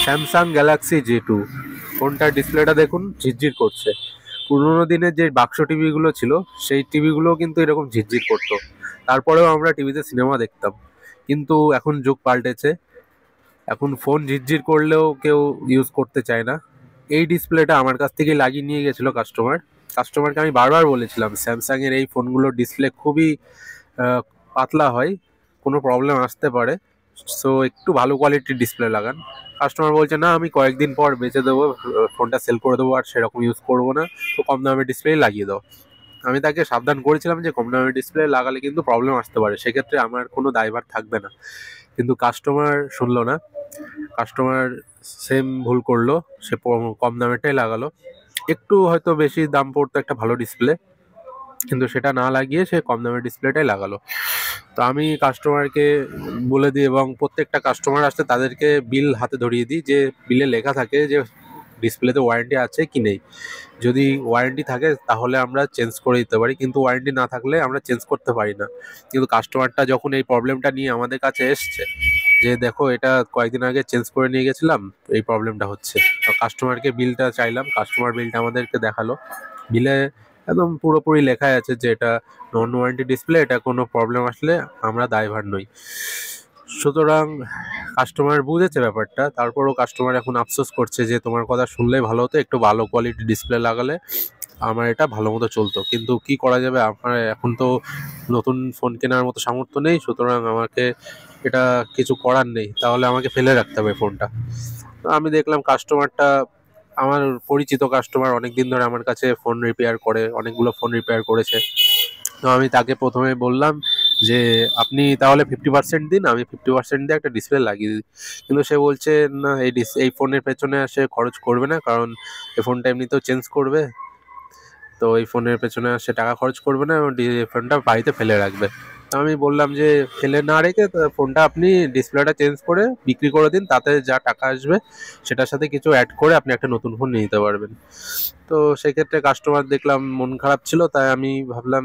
Samsung Galaxy J2 ফোনটার ডিসপ্লেটা দেখুন ঝিরঝির করছে। পুরোনো দিনের যে বাক্স টিভিগুলো ছিল সেই টিভিগুলোও কিন্তু এরকম ঝিরঝির করতো। তারপরেও আমরা টিভিতে সিনেমা দেখতাম। কিন্তু এখন যুগ পাল্টেছে, এখন ফোন ঝিরঝির করলেও কেউ ইউজ করতে চায় না। এই ডিসপ্লেটা আমার কাছ থেকে লাগিয়ে নিয়ে গেছিলো কাস্টমারকে আমি বারবার বলেছিলাম স্যামসাংয়ের এই ফোনগুলোর ডিসপ্লে খুবই আহ, পাতলা হয়, কোনো প্রবলেম আসতে পারে, সো একটু ভালো কোয়ালিটির ডিসপ্লে লাগান। কাস্টমার বলছে না আমি কয়েকদিন পর বেচে দেবো, ফোনটা সেল করে দেবো, আর সেরকম ইউজ করবো না, তো কম দামের ডিসপ্লে লাগিয়ে দাও। আমি তাকে সাবধান করেছিলাম যে কম দামের ডিসপ্লে লাগালে কিন্তু প্রবলেম আসতে পারে, সেক্ষেত্রে আমার কোনো দায়ভার থাকবে না। কিন্তু কাস্টমার শুনলো না, কাস্টমার সেম ভুল করলো, সে কম দামেরটাই লাগালো। একটু হয়তো বেশি দাম পড়তো একটা ভালো ডিসপ্লে, কিন্তু সেটা না লাগিয়ে সে কম দামের ডিসপ্লেটাই লাগালো। তো আমি কাস্টমারকে বলে দিই এবং প্রত্যেকটা কাস্টমার আসলে তাদেরকে বিল হাতে ধরিয়ে দিই, যে বিলে লেখা থাকে যে ডিসপ্লেতে ওয়ারেন্টি আছে কি নেই। যদি ওয়ারেন্টি থাকে তাহলে আমরা চেঞ্জ করে দিতে পারি, কিন্তু ওয়ারেন্টি না থাকলে আমরা চেঞ্জ করতে পারি না। কিন্তু কাস্টমারটা যখন এই প্রবলেমটা নিয়ে আমাদের কাছে এসছে যে দেখো এটা কয়েকদিন আগে চেঞ্জ করে নিয়ে গেছিলাম, এই প্রবলেমটা হচ্ছে, তো কাস্টমারকে বিলটা চাইলাম, কাস্টমার বিলটা আমাদেরকে দেখালো। বিলে একদম পুরোপুরি লেখাই আছে যে এটা নন ওয়ারেন্টি ডিসপ্লে, এটা কোনো প্রবলেম আসলে আমরা দায়ভার নই। সুতরাং কাস্টমার বুঝেছে ব্যাপারটা, তারপরও কাস্টমার এখন আফসোস করছে যে তোমার কথা শুনলেই ভালো হতো, একটু ভালো কোয়ালিটি ডিসপ্লে লাগালে আমার এটা ভালো মতো চলতো। কিন্তু কি করা যাবে, আমার এখন তো নতুন ফোন কেনার মতো সামর্থ্য নেই, সুতরাং আমাকে এটা কিছু করার নেই, তাহলে আমাকে ফেলে রাখতে হবে ফোনটা। তো আমি দেখলাম কাস্টমারটা আমার পরিচিত কাস্টমার, অনেক দিন ধরে আমার কাছে ফোন রিপেয়ার করে, অনেকগুলো ফোন রিপেয়ার করেছে। তো আমি তাকে প্রথমে বললাম যে আপনি তাহলে 50% দিন, আমি 50% দিয়ে একটা ডিসপ্লে লাগিয়ে দিই। কিন্তু সে বলছে না, এই ফোনের পেছনে সে খরচ করবে না, কারণ এই ফোনটা এমনিতেও চেঞ্জ করবে, তো এই ফোনের পেছনে সে টাকা খরচ করবে না এবং ফোনটা বাড়িতে ফেলে রাখবে। তো আমি বললাম যে ফেলে না রেখে ফোনটা আপনি ডিসপ্লেটা চেঞ্জ করে বিক্রি করে দিন, তাতে যা টাকা আসবে সেটার সাথে কিছু অ্যাড করে আপনি একটা নতুন ফোন নিয়ে নিতে পারবেন। তো সেক্ষেত্রে কাস্টমার দেখলাম মন খারাপ ছিল, তাই আমি ভাবলাম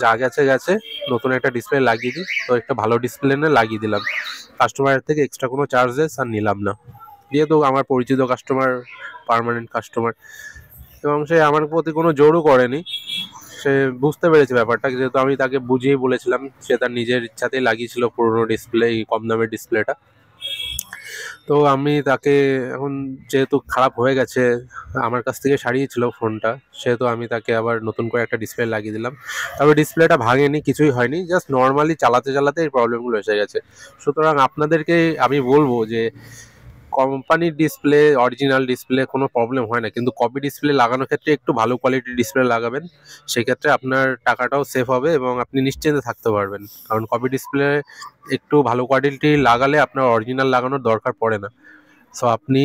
যা গেছে গেছে, নতুন একটা ডিসপ্লে লাগিয়ে দিই। তো একটা ভালো ডিসপ্লে এনে লাগিয়ে দিলাম, কাস্টমারের থেকে এক্সট্রা কোনো চার্জেস আর নিলাম না, যেহেতু আমার পরিচিত কাস্টমার, পার্মানেন্ট কাস্টমার, এবং সে আমার প্রতি কোনো জোরও করেনি। সে বুঝতে পেরেছে ব্যাপারটা, যেহেতু আমি তাকে বুঝিয়ে বলেছিলাম, সে তার নিজের ইচ্ছাতেই লাগিয়েছিল পুরোনো ডিসপ্লে, কম দামের ডিসপ্লেটা। তো আমি তাকে এখন, যেহেতু খারাপ হয়ে গেছে, আমার কাছ থেকে সারিয়েছিল ফোনটা, সেহেতু আমি তাকে আবার নতুন করে একটা ডিসপ্লে লাগিয়ে দিলাম। তবে ডিসপ্লেটা ভাঙেনি, কিছুই হয়নি, জাস্ট নর্মালি চালাতে চালাতে এই প্রবলেমগুলো এসে গেছে। সুতরাং আপনাদেরকে আমি বলবো যে কোম্পানির ডিসপ্লে, অরিজিনাল ডিসপ্লে কোনো প্রবলেম হয় না, কিন্তু কপি ডিসপ্লে লাগানোর ক্ষেত্রে একটু ভালো কোয়ালিটির ডিসপ্লে লাগাবেন, সেক্ষেত্রে আপনার টাকাটাও সেভ হবে এবং আপনি নিশ্চিন্তে থাকতে পারবেন। কারণ কপি ডিসপ্লে একটু ভালো কোয়ালিটি লাগালে আপনার অরিজিনাল লাগানোর দরকার পড়ে না। সো আপনি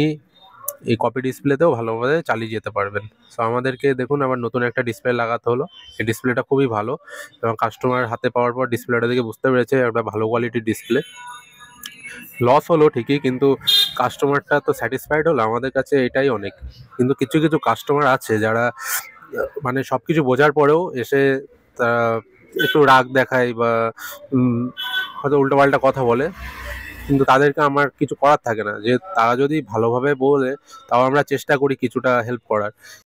এই কপি ডিসপ্লেতেও ভালোভাবে চালিয়ে যেতে পারবেন। সো আমাদেরকে দেখুন আবার নতুন একটা ডিসপ্লে লাগাতে হলো। এই ডিসপ্লেটা খুবই ভালো, এবং কাস্টমার হাতে পাওয়ার পর ডিসপ্লেটা দেখে বুঝতে পেরেছে একটা ভালো কোয়ালিটির ডিসপ্লে। লস হলো ঠিকই, কিন্তু কাস্টমারটা তো স্যাটিসফাইড হলো, আমাদের কাছে এটাই অনেক। কিন্তু কিছু কিছু কাস্টমার আছে যারা মানে সবকিছু বোঝার পরেও এসে তারা একটু রাগ দেখায় বা হয়তো উল্টোপাল্টা কথা বলে, কিন্তু তাদেরকে আমার কিছু করার থাকে না, যে তারা যদি ভালোভাবে বলে তাও আমরা চেষ্টা করি কিছুটা হেল্প করার।